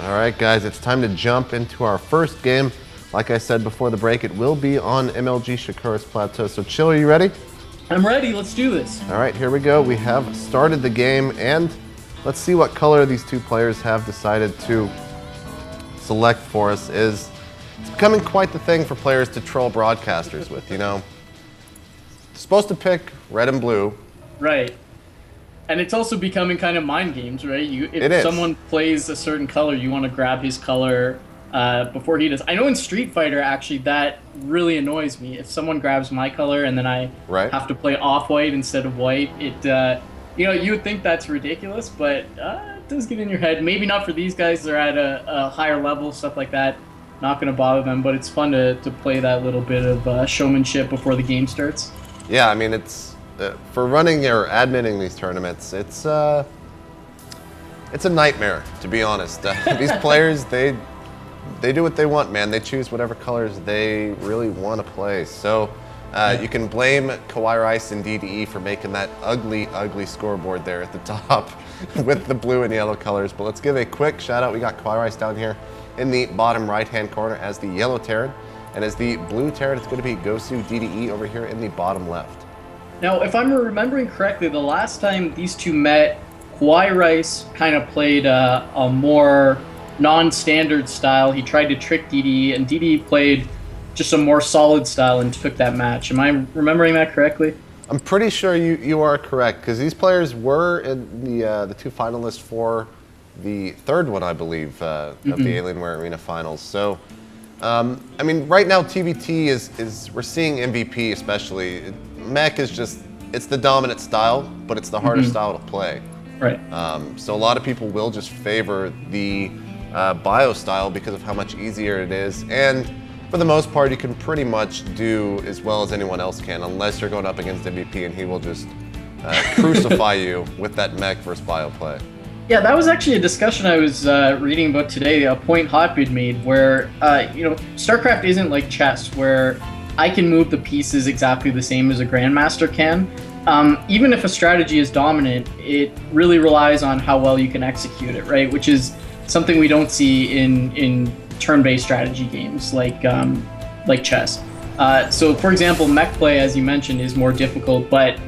All right, guys, it's time to jump into our first game. Like I said before the break, it will be on MLG Shakura's Plateau. So, Chill, are you ready? I'm ready. Let's do this. All right, here we go. We have started the game, and let's see what color these two players have decided to select for us. It's becoming quite the thing for players to troll broadcasters with, you know. Supposed to pick red and blue. Right. And it's also becoming kind of mind games, right? If someone plays a certain color, you want to grab his color before he does. I know in Street Fighter, actually, that really annoys me. If someone grabs my color and then I have to play off-white instead of white, you would think that's ridiculous, but it does get in your head. Maybe not for these guys. They're at a higher level, stuff like that. Not going to bother them, but it's fun to play that little bit of showmanship before the game starts. Yeah, I mean, it's... for running or admitting these tournaments, it's a nightmare, to be honest. These players, they do what they want, man. They choose whatever colors they really want to play. So you can blame KawaiiRice and DDE for making that ugly, ugly scoreboard there at the top with the blue and yellow colors. But let's give a quick shout out. We got KawaiiRice down here in the bottom right-hand corner as the yellow Terran. And as the blue Terran, it's going to be Gosu DDE over here in the bottom left. Now, if I'm remembering correctly, the last time these two met, KawaiiRice kind of played a more non-standard style. He tried to trick DDE, and DDE played just a more solid style and took that match. Am I remembering that correctly? I'm pretty sure you are correct, because these players were in the two finalists for the third one, I believe, of the Alienware Arena Finals. So, I mean, right now TVT is we're seeing MVP especially. Mech is just, it's the dominant style, but it's the harder style to play. Right. So a lot of people will just favor the bio style because of how much easier it is. And for the most part, you can pretty much do as well as anyone else can, unless you're going up against MVP and he will just crucify you with that mech versus bio play. Yeah, that was actually a discussion I was reading about today, a point Hotbid made, where, StarCraft isn't like chess, where I can move the pieces exactly the same as a Grandmaster can. Even if a strategy is dominant, it really relies on how well you can execute it, right? Which is something we don't see in turn-based strategy games like chess. So, for example, mech play, as you mentioned, is more difficult, but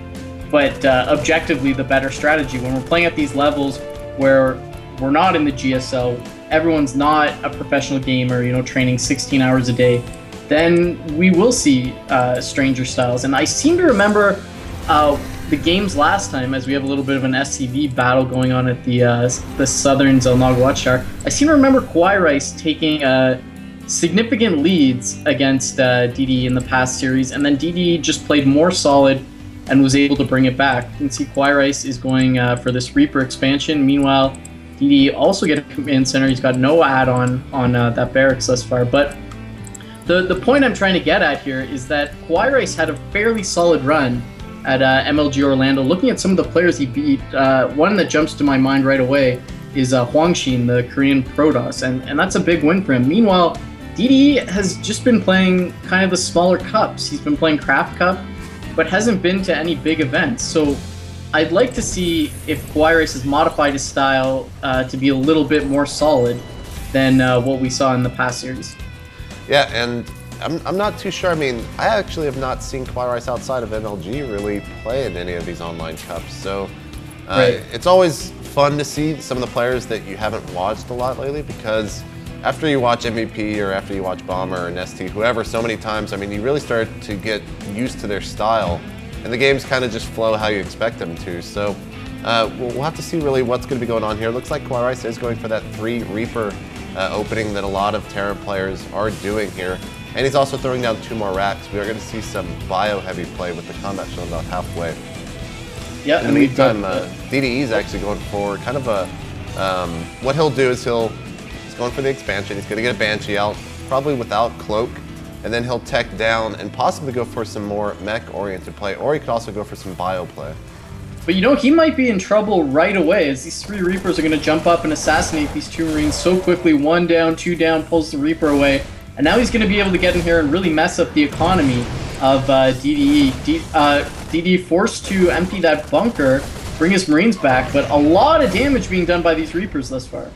objectively the better strategy. When we're playing at these levels where we're not in the GSL, everyone's not a professional gamer, training 16 hours a day, then we will see stranger styles. And I seem to remember the games last time, as we have a little bit of an SCV battle going on at the Southern Zelnog Watchtower. I seem to remember KawaiiRice taking significant leads against DDE in the past series, and then DDE just played more solid and was able to bring it back. You can see KawaiiRice is going for this Reaper expansion. Meanwhile, DDE also get a command center. He's got no add-on on that barracks thus far, but the point I'm trying to get at here is that KawaiiRice had a fairly solid run at MLG Orlando. Looking at some of the players he beat, one that jumps to my mind right away is Hwang Shin, the Korean Protoss, and that's a big win for him. Meanwhile, DDE has just been playing kind of the smaller cups. He's been playing Craft Cup, but hasn't been to any big events. So I'd like to see if KawaiiRice has modified his style to be a little bit more solid than what we saw in the past series. Yeah, and I'm not too sure. I mean, I actually have not seen KawaiiRice outside of MLG really play in any of these online cups. So it's always fun to see some of the players that you haven't watched a lot lately, because after you watch MVP or after you watch Bomber or Nesty, whoever, so many times, I mean, you really start to get used to their style, and the games kind of just flow how you expect them to. So we'll have to see really what's going to be going on here. Looks like KawaiiRice is going for that 3 Reaper opening that a lot of Terran players are doing here. And he's also throwing down 2 more racks. We are going to see some bio-heavy play with the combat shown about halfway. Yeah. In the meantime, DDE is actually going for kind of a... what he'll do is he's going for the expansion. He's going to get a Banshee out, probably without Cloak, and then he'll tech down and possibly go for some more mech-oriented play, or he could also go for some bio play. But he might be in trouble right away, as these 3 Reapers are going to jump up and assassinate these 2 Marines so quickly. 1 down, 2 down, pulls the Reaper away. And now he's going to be able to get in here and really mess up the economy of DDE. DDE forced to empty that bunker, bring his Marines back, but a lot of damage being done by these Reapers thus far.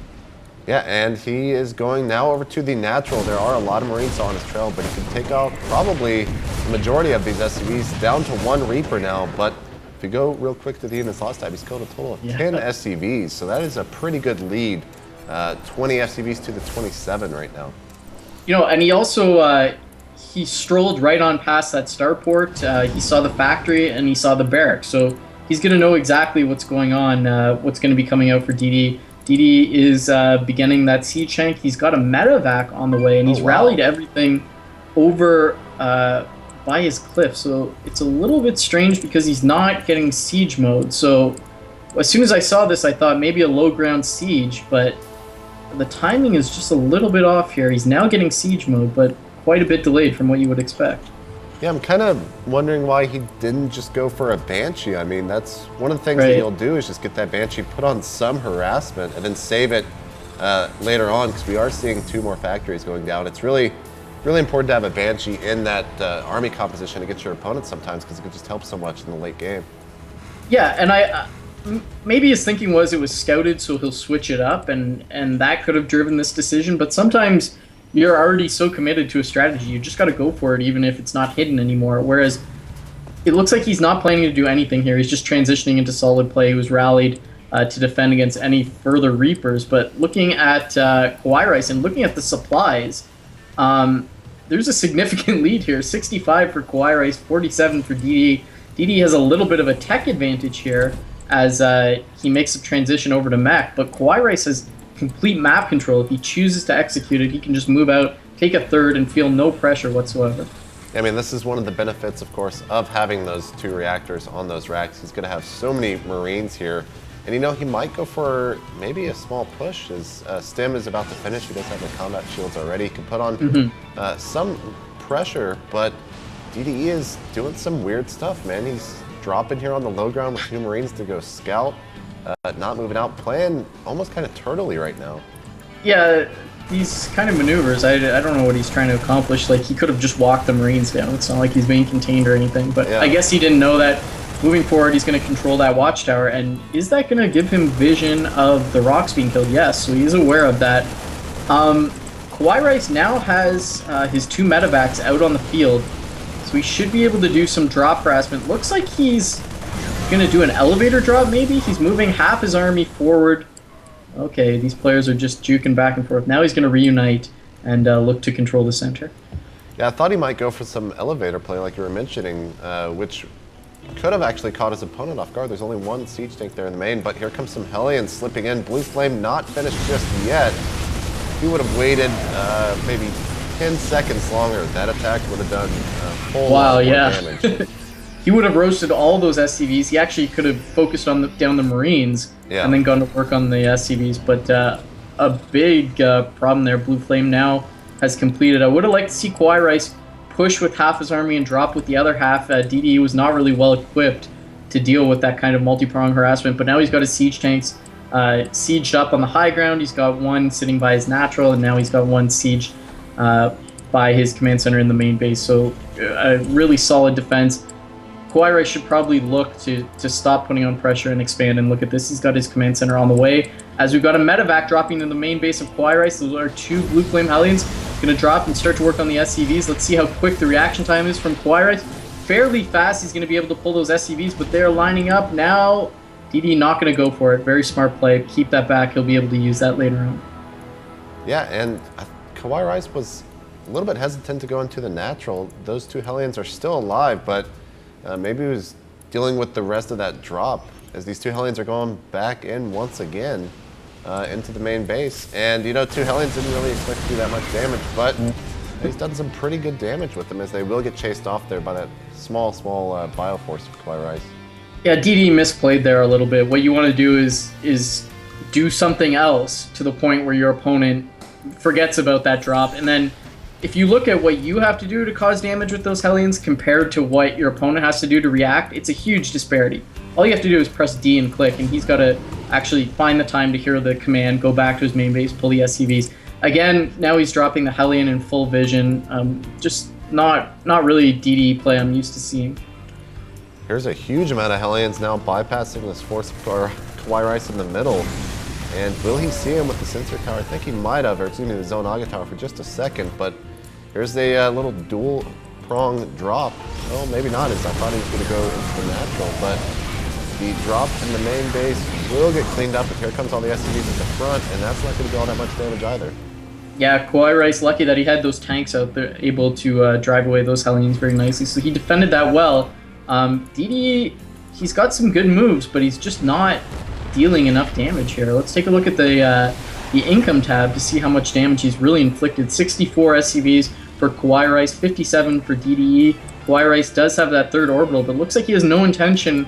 Yeah, and he is going now over to the natural. There are a lot of Marines on his trail, but he can take out probably the majority of these SCVs, down to 1 Reaper now. But if you go real quick to the units lost tab, he's killed a total of 10 SCVs, so that is a pretty good lead. 20 SCVs to the 27 right now. You know, and he also, he strolled right on past that starport. He saw the factory and he saw the barracks, so he's going to know exactly what's going on, what's going to be coming out for DD. DD is beginning that siege tank. He's got a medevac on the way, and he's rallied everything over by his cliff. So it's a little bit strange because he's not getting siege mode. So as soon as I saw this, I thought maybe a low ground siege, but the timing is just a little bit off here. He's now getting siege mode, but quite a bit delayed from what you would expect. Yeah, I'm kind of wondering why he didn't just go for a Banshee. I mean, that's one of the things that he'll do is just get that Banshee, put on some harassment, and then save it later on, because we are seeing 2 more factories going down. It's really important to have a Banshee in that army composition against your opponent sometimes, because it can just help so much in the late game. Yeah, and maybe his thinking was it was scouted, so he'll switch it up, and that could have driven this decision. But sometimes you're already so committed to a strategy, you just got to go for it, even if it's not hidden anymore. Whereas it looks like he's not planning to do anything here. He's just transitioning into solid play. He was rallied to defend against any further Reapers. But looking at KawaiiRice and looking at the supplies, there's a significant lead here. 65 for KawaiiRice, 47 for DD. DD has a little bit of a tech advantage here as he makes a transition over to mech, but KawaiiRice has complete map control. If he chooses to execute it, he can just move out, take a third, and feel no pressure whatsoever. I mean, this is one of the benefits, of course, of having those 2 reactors on those racks. He's going to have so many Marines here. And, you know, he might go for maybe a small push. His stim is about to finish. He does have the combat shields already. He can put on some pressure, but DDE is doing some weird stuff, man. He's dropping here on the low ground with 2 Marines to go scout. Not moving out, playing almost kind of turtley right now. Yeah, these kind of maneuvers, I don't know what he's trying to accomplish. Like, he could have just walked the Marines down. It's not like he's being contained or anything. But I guess he didn't know that moving forward, he's going to control that watchtower. And is that going to give him vision of the rocks being killed? Yes, so he is aware of that. KawaiiRice now has his 2 medevacs out on the field. So he should be able to do some drop harassment. Looks like he's going to do an elevator drop, maybe? He's moving half his army forward. Okay, these players are just juking back and forth. Now he's going to reunite and look to control the center. Yeah, I thought he might go for some elevator play like you were mentioning, which could have actually caught his opponent off guard. There's only 1 siege tank there in the main, but here comes some Hellions slipping in. Blue Flame not finished just yet. He would have waited maybe 10 seconds longer. That attack would have done a whole lot more damage. He would have roasted all those SCVs. He actually could have focused on down the Marines and then gone to work on the SCVs. But a big problem there. Blue Flame now has completed. I would have liked to see KawaiiRice push with half his army and drop with the other half. DDE was not really well equipped to deal with that kind of multi-pronged harassment. But now he's got his siege tanks sieged up on the high ground. He's got 1 sitting by his natural, and now he's got 1 sieged by his command center in the main base. So a really solid defense. KawaiiRice should probably look to stop putting on pressure and expand. And look at this, he's got his command center on the way. As we've got a medevac dropping to the main base of KawaiiRice, those are 2 Blue Flame Hellions going to drop and start to work on the SCVs. Let's see how quick the reaction time is from KawaiiRice. Fairly fast, he's going to be able to pull those SCVs, but they're lining up now. DD not going to go for it. Very smart play. Keep that back. He'll be able to use that later on. Yeah, and KawaiiRice was a little bit hesitant to go into the natural. Those 2 Hellions are still alive, but maybe he was dealing with the rest of that drop as these 2 Hellions are going back in once again into the main base. And, you know, 2 Hellions didn't really expect to do that much damage, but he's done some pretty good damage with them as they will get chased off there by that small Bioforce of KawaiiRice. Yeah, DD misplayed there a little bit. What you want to do is do something else to the point where your opponent forgets about that drop, and then if you look at what you have to do to cause damage with those Hellions compared to what your opponent has to do to react, it's a huge disparity. All you have to do is press D and click, and he's got to actually find the time to hear the command, go back to his main base, pull the SCVs. Again, now he's dropping the Hellion in full vision. Just not really DD play I'm used to seeing. Here's a huge amount of Hellions now bypassing this force of KawaiiRice in the middle. And will he see him with the sensor tower? I think he might have, or excuse me, the Zone Aga tower for just a second, but here's a little dual prong drop. Well, maybe not, as I thought he was going to go into the natural, but the drop in the main base will get cleaned up, but here comes all the SCVs at the front, and that's not going to do all that much damage either. Yeah, KawaiiRice, lucky that he had those tanks out there, able to drive away those Hellions very nicely, so he defended that well. DDE, he's got some good moves, but he's just not dealing enough damage here. Let's take a look at the income tab to see how much damage he's really inflicted. 64 SCVs for KawaiiRice, 57 for DDE. KawaiiRice does have that third orbital, but looks like he has no intention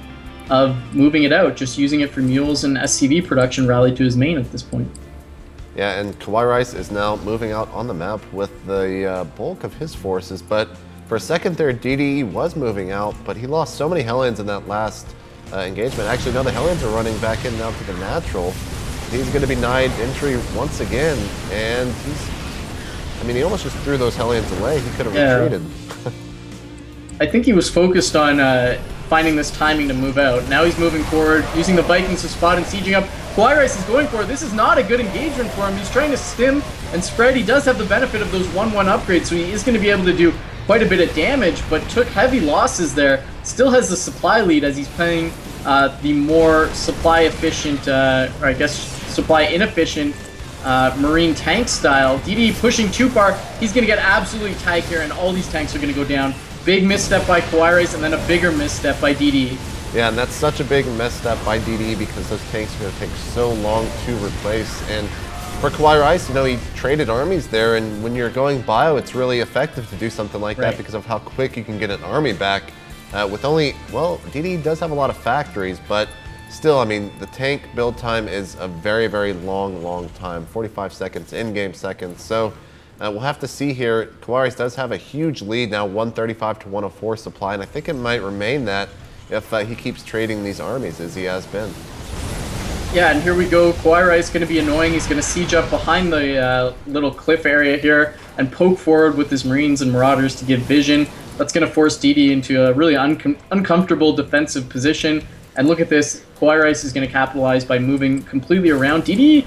of moving it out, just using it for mules and SCV production rallied to his main at this point. Yeah, and KawaiiRice is now moving out on the map with the bulk of his forces, but for a second there, DDE was moving out, but he lost so many Hellions in that last engagement. Actually, now the Hellions are running back in now to the natural. He's going to be denied entry once again, and he almost just threw those Hellions away. He could have retreated. I think he was focused on finding this timing to move out. Now he's moving forward, using the Vikings to spot and sieging up. KawaiiRice is going for it. This is not a good engagement for him. He's trying to stim and spread. He does have the benefit of those 1-1 upgrades, so he is going to be able to do quite a bit of damage, but took heavy losses there. Still has the supply lead as he's playing the more supply efficient, or I guess supply inefficient Marine tank style. DDE pushing too far. He's going to get absolutely tagged here, and all these tanks are going to go down. Big misstep by KawaiiRice, and then a bigger misstep by DDE. Yeah, and that's such a big misstep by DDE because those tanks are going to take so long to replace. And for KawaiiRice, he traded armies there, and when you're going bio, it's really effective to do something like that because of how quick you can get an army back. With only, well, DDE does have a lot of factories, but still, the tank build time is a very, very long time, 45 seconds, in-game seconds. So we'll have to see here. KawaiiRice does have a huge lead now, 135 to 104 supply, and I think it might remain that if he keeps trading these armies as he has been. Yeah, and here we go. KawaiiRice is going to be annoying. He's going to siege up behind the little cliff area here and poke forward with his Marines and Marauders to give vision. That's going to force DDE into a really uncomfortable defensive position. And look at this. KawaiiRice is going to capitalize by moving completely around. DDE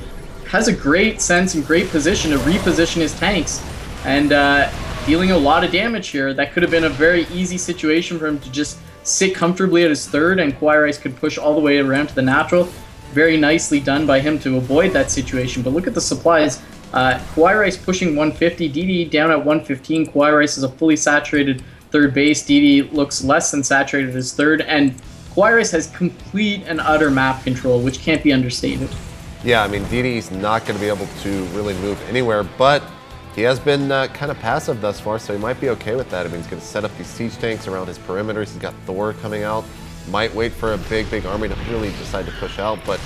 has a great sense and great position to reposition his tanks and dealing a lot of damage here. That could have been a very easy situation for him to just sit comfortably at his third, and KawaiiRice could push all the way around to the natural. Very nicely done by him to avoid that situation. But look at the supplies. KawaiiRice pushing 150, DDE down at 115. KawaiiRice is a fully saturated third base. DDE looks less than saturated as third, and KawaiiRice has complete and utter map control, which can't be understated. Yeah, DDE's not going to be able to really move anywhere, but he has been kind of passive thus far, so he might be okay with that. He's going to set up these siege tanks around his perimeters. He's got Thor coming out. Might wait for a big army to really decide to push out, but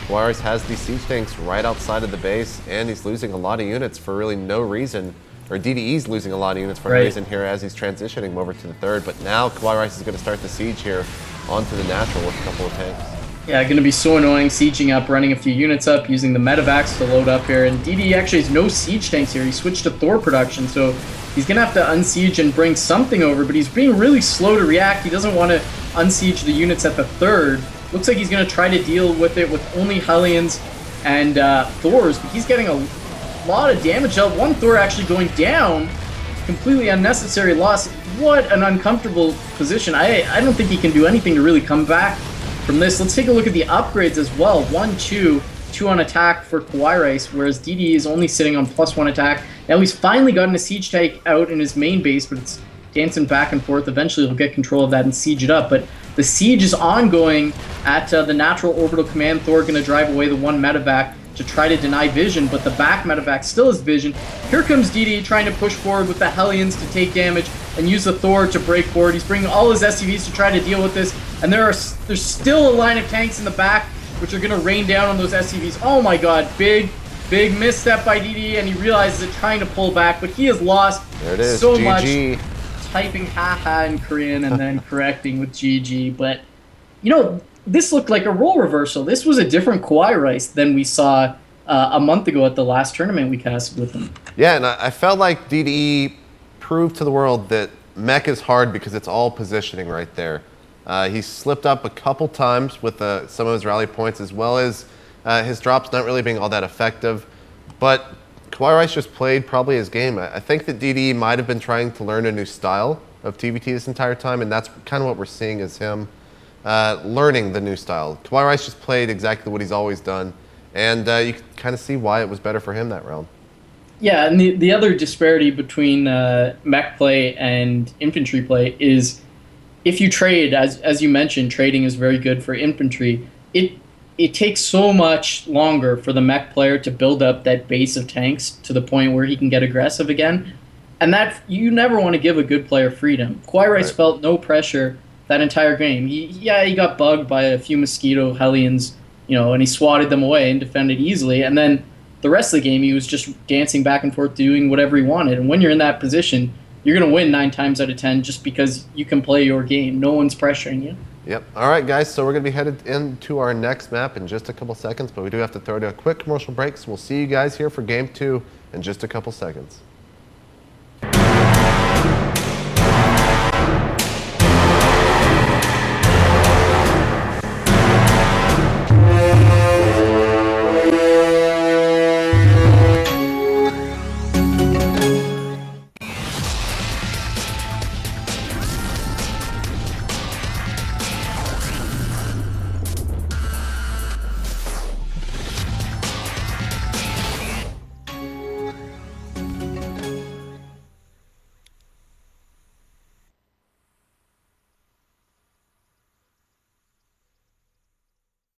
KawaiiRice has these siege tanks right outside of the base, and he's losing a lot of units for really no reason. Or DDE's losing a lot of units for no reason here as he's transitioning over to the third, but now KawaiiRice is going to start the siege here onto the natural with a couple of tanks. Yeah, going to be so annoying, sieging up, running a few units up, using the medevacs to load up here. And DDE actually has no siege tanks here. He switched to Thor production, so he's going to have to unsiege and bring something over, but he's being really slow to react. He doesn't want to unsiege the units at the third. Looks like he's going to try to deal with it with only Hellions and Thors, but he's getting a lot of damage out. One Thor actually going down. Completely unnecessary loss. What an uncomfortable position. I don't think he can do anything to really come back from this. Let's take a look at the upgrades as well. 1, 2 on attack for KawaiiRice, whereas DDE is only sitting on +1 attack. Now he's finally gotten a siege tank out in his main base, but it's dancing back and forth. Eventually he'll get control of that and siege it up. But the siege is ongoing at the natural orbital command. Thor going to drive away the one medevac to try to deny vision, but the back medevac still has vision. Here comes DDE trying to push forward with the Hellions to take damage and use the Thor to break forward. He's bringing all his SCVs to try to deal with this, and there's still a line of tanks in the back which are going to rain down on those SCVs. Oh my god, big misstep by DDE, and he realizes it trying to pull back, but he has lost so GG. Much. Typing haha in Korean and then correcting with GG, but this looked like a role reversal. This was a different KawaiiRice than we saw a month ago at the last tournament we casted with him. Yeah, and I felt like DDE proved to the world that mech is hard because it's all positioning right there. He slipped up a couple times with some of his rally points, as well as his drop's not really being all that effective. But KawaiiRice just played probably his game. I think that DDE might have been trying to learn a new style of TVT this entire time, and that's kind of what we're seeing is him learning the new style. KawaiiRice just played exactly what he's always done, and you can kind of see why it was better for him that round. Yeah, and the other disparity between mech play and infantry play is if you trade, as you mentioned, trading is very good for infantry. It takes so much longer for the mech player to build up that base of tanks to the point where he can get aggressive again. And that you never want to give a good player freedom. KawaiiRice felt no pressure that entire game. He got bugged by a few mosquito Hellions, and he swatted them away and defended easily. And then the rest of the game, he was just dancing back and forth, doing whatever he wanted. And when you're in that position, you're going to win 9 times out of 10 just because you can play your game. No one's pressuring you. Yep. All right, guys, so we're going to be headed into our next map in just a couple seconds, but we do have to throw to a quick commercial break, so we'll see you guys here for Game 2 in just a couple seconds.